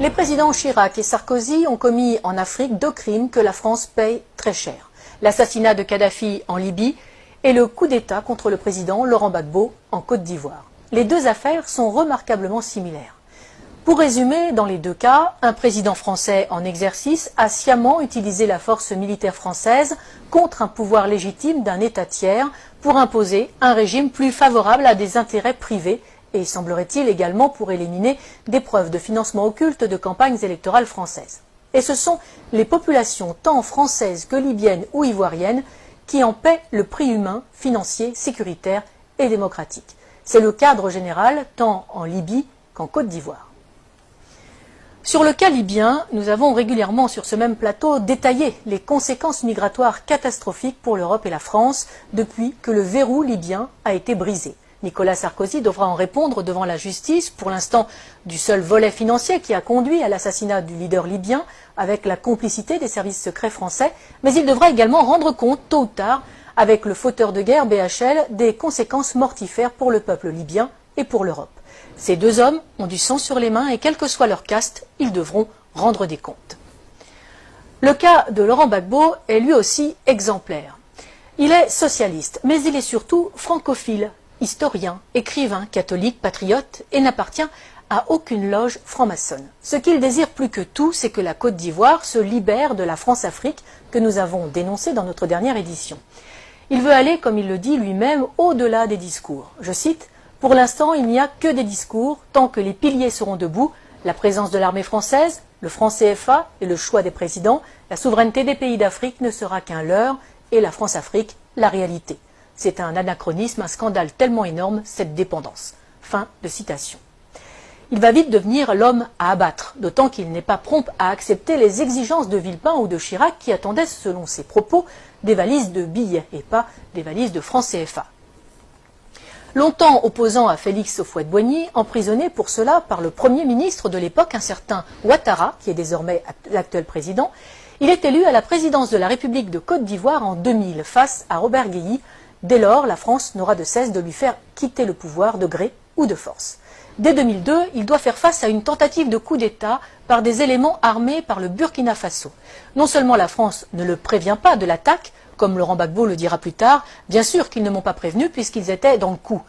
Les présidents Chirac et Sarkozy ont commis en Afrique 2 crimes que la France paye très cher. L'assassinat de Kadhafi en Libye et le coup d'État contre le président Laurent Gbagbo en Côte d'Ivoire. Les 2 affaires sont remarquablement similaires. Pour résumer, dans les 2 cas, un président français en exercice a sciemment utilisé la force militaire française contre un pouvoir légitime d'un État tiers pour imposer un régime plus favorable à des intérêts privés et, semblerait-il, également pour éliminer des preuves de financement occulte de campagnes électorales françaises. Et ce sont les populations tant françaises que libyennes ou ivoiriennes qui en paient le prix humain, financier, sécuritaire et démocratique. C'est le cadre général tant en Libye qu'en Côte d'Ivoire. Sur le cas libyen, nous avons régulièrement sur ce même plateau détaillé les conséquences migratoires catastrophiques pour l'Europe et la France depuis que le verrou libyen a été brisé. Nicolas Sarkozy devra en répondre devant la justice, pour l'instant du seul volet financier qui a conduit à l'assassinat du leader libyen avec la complicité des services secrets français, mais il devra également rendre compte tôt ou tard avec le fauteur de guerre BHL des conséquences mortifères pour le peuple libyen et pour l'Europe. Ces 2 hommes ont du sang sur les mains et quel que soit leur caste, ils devront rendre des comptes. Le cas de Laurent Gbagbo est lui aussi exemplaire. Il est socialiste, mais il est surtout francophile, historien, écrivain, catholique, patriote et n'appartient à aucune loge franc-maçonne. Ce qu'il désire plus que tout, c'est que la Côte d'Ivoire se libère de la France-Afrique que nous avons dénoncée dans notre dernière édition. Il veut aller, comme il le dit lui-même, au-delà des discours. Je cite: « Pour l'instant, il n'y a que des discours, tant que les piliers seront debout, la présence de l'armée française, le franc CFA et le choix des présidents, la souveraineté des pays d'Afrique ne sera qu'un leurre et la France-Afrique, la réalité. C'est un anachronisme, un scandale tellement énorme, cette dépendance. » Fin de citation. Il va vite devenir l'homme à abattre, d'autant qu'il n'est pas prompt à accepter les exigences de Villepin ou de Chirac qui attendaient, selon ses propos, des valises de billets et pas des valises de francs CFA. Longtemps opposant à Félix Houphouët-Boigny, emprisonné pour cela par le Premier ministre de l'époque, un certain Ouattara, qui est désormais l'actuel président, il est élu à la présidence de la République de Côte d'Ivoire en 2000 face à Robert Guéhi. Dès lors, la France n'aura de cesse de lui faire quitter le pouvoir de gré ou de force. Dès 2002, il doit faire face à une tentative de coup d'État par des éléments armés par le Burkina Faso. Non seulement la France ne le prévient pas de l'attaque, comme Laurent Gbagbo le dira plus tard, bien sûr qu'ils ne m'ont pas prévenu puisqu'ils étaient dans le coup.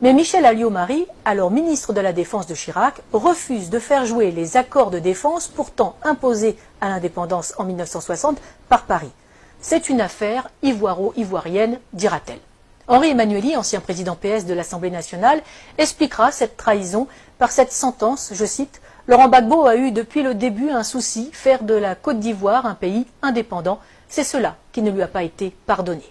Mais Michel Alliot-Marie, alors ministre de la Défense de Chirac, refuse de faire jouer les accords de défense pourtant imposés à l'indépendance en 1960 par Paris. C'est une affaire ivoiro-ivoirienne, dira-t-elle. Henri Emmanuelli, ancien président PS de l'Assemblée nationale, expliquera cette trahison par cette sentence, je cite, « Laurent Gbagbo a eu depuis le début un souci, faire de la Côte d'Ivoire un pays indépendant. C'est cela qui ne lui a pas été pardonné. »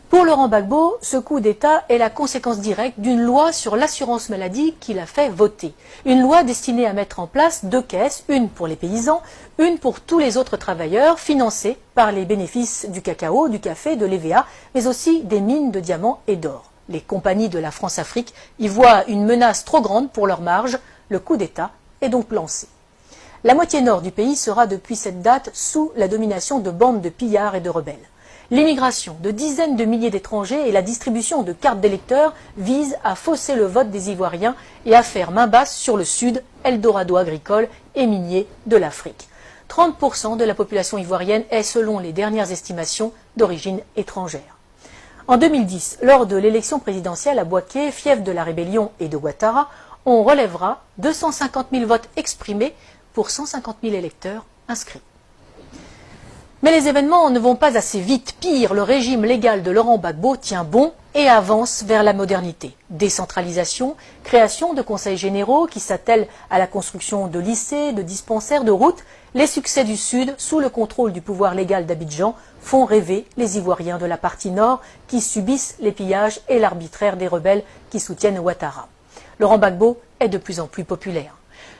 Pour Laurent Gbagbo, ce coup d'État est la conséquence directe d'une loi sur l'assurance maladie qu'il a fait voter. Une loi destinée à mettre en place 2 caisses, une pour les paysans, une pour tous les autres travailleurs, financées par les bénéfices du cacao, du café, de l'EVA, mais aussi des mines de diamants et d'or. Les compagnies de la France-Afrique y voient une menace trop grande pour leur marge. Le coup d'État est donc lancé. La moitié nord du pays sera depuis cette date sous la domination de bandes de pillards et de rebelles. L'immigration de dizaines de milliers d'étrangers et la distribution de cartes d'électeurs visent à fausser le vote des Ivoiriens et à faire main basse sur le sud, Eldorado agricole et minier de l'Afrique. 30% de la population ivoirienne est, selon les dernières estimations, d'origine étrangère. En 2010, lors de l'élection présidentielle à Bouaké, fief de la rébellion et de Ouattara, on relèvera 250 000 votes exprimés pour 150 000 électeurs inscrits. Mais les événements ne vont pas assez vite. Pire, le régime légal de Laurent Gbagbo tient bon et avance vers la modernité. Décentralisation, création de conseils généraux qui s'attellent à la construction de lycées, de dispensaires, de routes. Les succès du Sud, sous le contrôle du pouvoir légal d'Abidjan, font rêver les Ivoiriens de la partie nord qui subissent les pillages et l'arbitraire des rebelles qui soutiennent Ouattara. Laurent Gbagbo est de plus en plus populaire.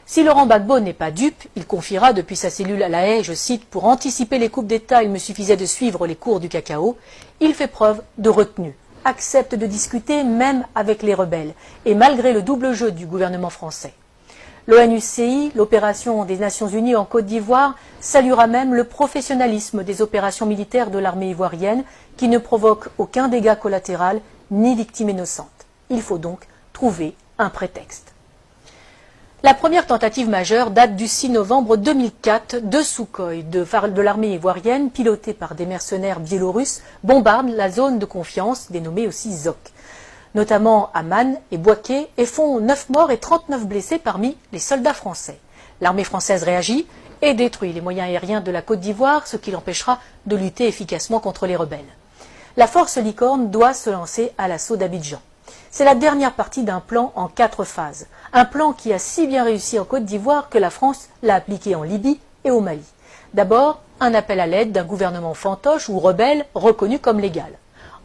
Si Laurent Gbagbo n'est pas dupe, il confiera depuis sa cellule à La Haye, je cite, « Pour anticiper les coupes d'État, il me suffisait de suivre les cours du cacao ». Il fait preuve de retenue, accepte de discuter même avec les rebelles, et malgré le double jeu du gouvernement français. L'ONUCI, l'opération des Nations Unies en Côte d'Ivoire, saluera même le professionnalisme des opérations militaires de l'armée ivoirienne qui ne provoquent aucun dégât collatéral ni victime innocente. Il faut donc trouver un prétexte. La première tentative majeure date du 6 novembre 2004. Deux Sukhoi de l'armée ivoirienne, pilotés par des mercenaires biélorusses, bombardent la zone de confiance, dénommée aussi ZOC, notamment à Man et Bouaké, et font 9 morts et 39 blessés parmi les soldats français. L'armée française réagit et détruit les moyens aériens de la Côte d'Ivoire, ce qui l'empêchera de lutter efficacement contre les rebelles. La force Licorne doit se lancer à l'assaut d'Abidjan. C'est la dernière partie d'un plan en 4 phases. Un plan qui a si bien réussi en Côte d'Ivoire que la France l'a appliqué en Libye et au Mali. D'abord, un appel à l'aide d'un gouvernement fantoche ou rebelle reconnu comme légal.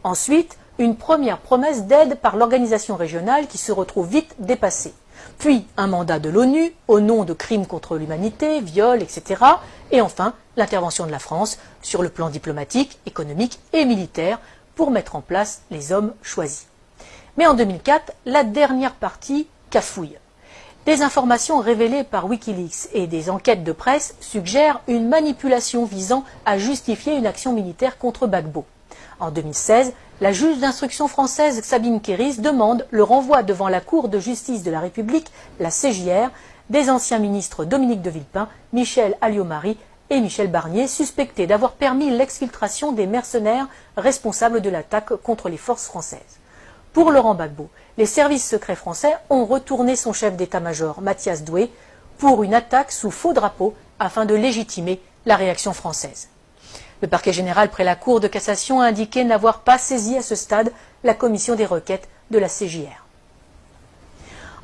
Ensuite, une première promesse d'aide par l'organisation régionale qui se retrouve vite dépassée. Puis un mandat de l'ONU au nom de crimes contre l'humanité, viols, etc. Et enfin, l'intervention de la France sur le plan diplomatique, économique et militaire pour mettre en place les hommes choisis. Mais en 2004, la dernière partie cafouille. Des informations révélées par Wikileaks et des enquêtes de presse suggèrent une manipulation visant à justifier une action militaire contre Gbagbo. En 2016, la juge d'instruction française Sabine Kéris demande le renvoi devant la Cour de justice de la République, la CJR, des anciens ministres Dominique de Villepin, Michel Alliot-Marie et Michel Barnier, suspectés d'avoir permis l'exfiltration des mercenaires responsables de l'attaque contre les forces françaises. Pour Laurent Gbagbo, les services secrets français ont retourné son chef d'état-major, Mathias Doué, pour une attaque sous faux drapeau afin de légitimer la réaction française. Le parquet général près la Cour de cassation a indiqué n'avoir pas saisi à ce stade la commission des requêtes de la CJR.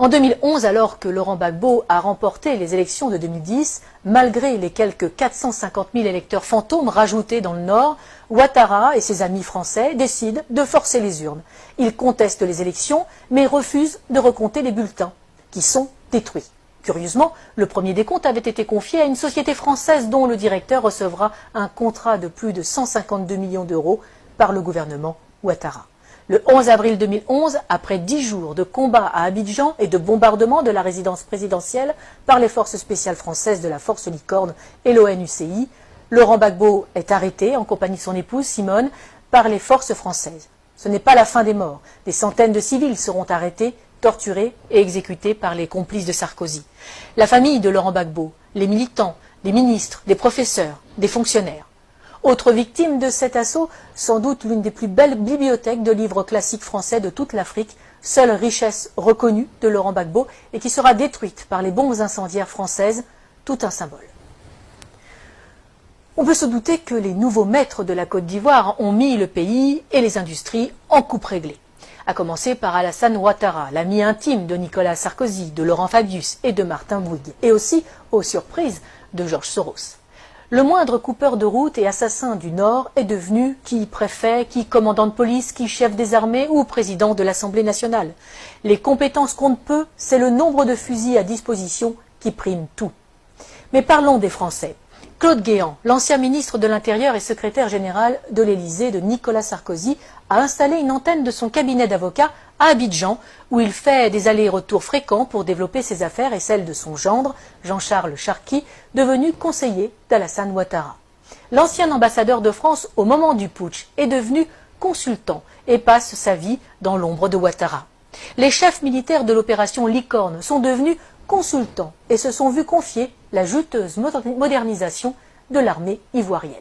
En 2011, alors que Laurent Gbagbo a remporté les élections de 2010, malgré les quelques 450 000 électeurs fantômes rajoutés dans le Nord, Ouattara et ses amis français décident de forcer les urnes. Ils contestent les élections, mais refusent de recompter les bulletins, qui sont détruits. Curieusement, le premier décompte avait été confié à une société française dont le directeur recevra un contrat de plus de 152 millions d'euros par le gouvernement Ouattara. Le 11 avril 2011, après 10 jours de combats à Abidjan et de bombardement de la résidence présidentielle par les forces spéciales françaises de la force Licorne et l'ONUCI, Laurent Gbagbo est arrêté en compagnie de son épouse Simone par les forces françaises. Ce n'est pas la fin des morts. Des centaines de civils seront arrêtés, torturés et exécutés par les complices de Sarkozy. La famille de Laurent Gbagbo, les militants, les ministres, des professeurs, des fonctionnaires. Autre victime de cet assaut, sans doute l'une des plus belles bibliothèques de livres classiques français de toute l'Afrique, seule richesse reconnue de Laurent Gbagbo et qui sera détruite par les bombes incendiaires françaises, tout un symbole. On peut se douter que les nouveaux maîtres de la Côte d'Ivoire ont mis le pays et les industries en coupe réglée. À commencer par Alassane Ouattara, l'ami intime de Nicolas Sarkozy, de Laurent Fabius et de Martin Bouygues, et aussi, aux surprises, de Georges Soros. Le moindre coupeur de route et assassin du Nord est devenu qui préfet, qui commandant de police, qui chef des armées ou président de l'Assemblée nationale. Les compétences comptent peu, c'est le nombre de fusils à disposition qui prime tout. Mais parlons des Français. Claude Guéant, l'ancien ministre de l'Intérieur et secrétaire général de l'Élysée de Nicolas Sarkozy, a installé une antenne de son cabinet d'avocats à Abidjan, où il fait des allers-retours fréquents pour développer ses affaires et celles de son gendre, Jean-Charles Charqui, devenu conseiller d'Alassane Ouattara. L'ancien ambassadeur de France au moment du putsch est devenu consultant et passe sa vie dans l'ombre de Ouattara. Les chefs militaires de l'opération Licorne sont devenus consultants et se sont vus confier la juteuse modernisation de l'armée ivoirienne.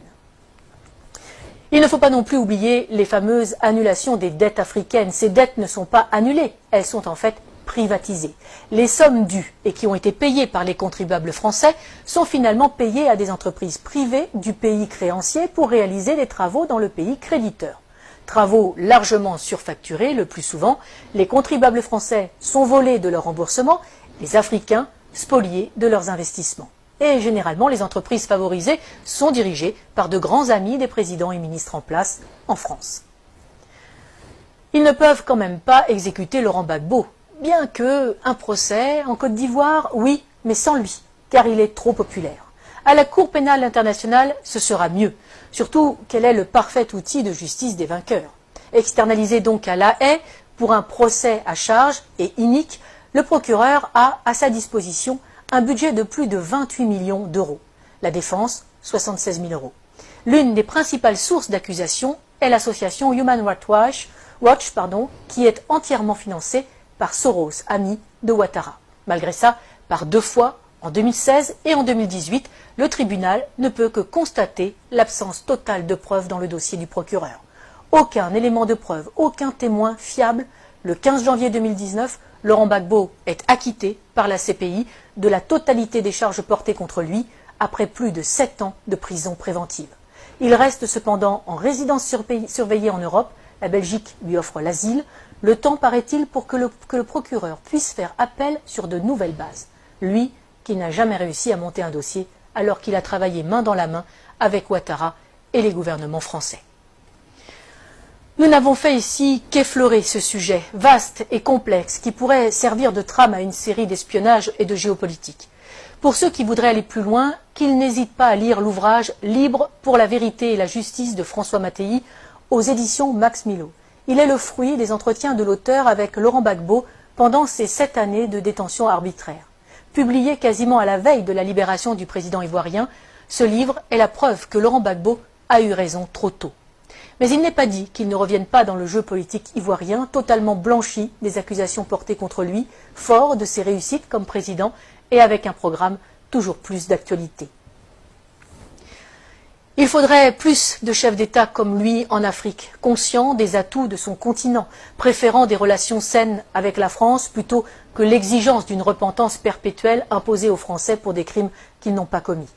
Il ne faut pas non plus oublier les fameuses annulations des dettes africaines. Ces dettes ne sont pas annulées, elles sont en fait privatisées. Les sommes dues et qui ont été payées par les contribuables français sont finalement payées à des entreprises privées du pays créancier pour réaliser des travaux dans le pays créditeur. Travaux largement surfacturés le plus souvent, les contribuables français sont volés de leur remboursement, les Africains spoliés de leurs investissements. Et généralement, les entreprises favorisées sont dirigées par de grands amis des présidents et ministres en place en France. Ils ne peuvent quand même pas exécuter Laurent Gbagbo, bien que un procès en Côte d'Ivoire, oui, mais sans lui, car il est trop populaire. À la Cour pénale internationale, ce sera mieux, surtout qu'elle est le parfait outil de justice des vainqueurs. Externalisé donc à La Haye pour un procès à charge et inique, le procureur a à sa disposition un budget de plus de 28 millions d'euros. La défense, 76 000 euros. L'une des principales sources d'accusation est l'association Human Rights Watch, qui est entièrement financée par Soros, ami de Ouattara. Malgré ça, Par 2 fois, en 2016 et en 2018, le tribunal ne peut que constater l'absence totale de preuves dans le dossier du procureur. Aucun élément de preuve, aucun témoin fiable. Le 15 janvier 2019, Laurent Gbagbo est acquitté par la CPI de la totalité des charges portées contre lui après plus de 7 ans de prison préventive. Il reste cependant en résidence surveillée en Europe. La Belgique lui offre l'asile. Le temps, paraît-il, pour que le procureur puisse faire appel sur de nouvelles bases. Lui, qui n'a jamais réussi à monter un dossier alors qu'il a travaillé main dans la main avec Ouattara et les gouvernements français. Nous n'avons fait ici qu'effleurer ce sujet vaste et complexe qui pourrait servir de trame à une série d'espionnage et de géopolitique. Pour ceux qui voudraient aller plus loin, qu'ils n'hésitent pas à lire l'ouvrage « Libre pour la vérité et la justice » de François Mattei aux éditions Max Milo. Il est le fruit des entretiens de l'auteur avec Laurent Gbagbo pendant ces 7 années de détention arbitraire. Publié quasiment à la veille de la libération du président ivoirien, ce livre est la preuve que Laurent Gbagbo a eu raison trop tôt. Mais il n'est pas dit qu'il ne revienne pas dans le jeu politique ivoirien, totalement blanchi des accusations portées contre lui, fort de ses réussites comme président et avec un programme toujours plus d'actualité. Il faudrait plus de chefs d'État comme lui en Afrique, conscients des atouts de son continent, préférant des relations saines avec la France plutôt que l'exigence d'une repentance perpétuelle imposée aux Français pour des crimes qu'ils n'ont pas commis.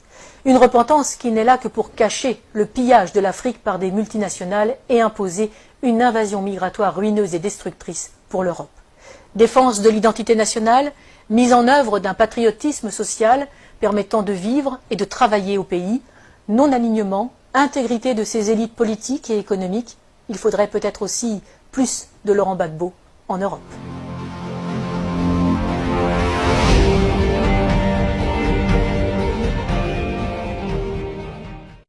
Une repentance qui n'est là que pour cacher le pillage de l'Afrique par des multinationales et imposer une invasion migratoire ruineuse et destructrice pour l'Europe. Défense de l'identité nationale, mise en œuvre d'un patriotisme social permettant de vivre et de travailler au pays, non-alignement, intégrité de ses élites politiques et économiques. Il faudrait peut-être aussi plus de Laurent Gbagbo en Europe.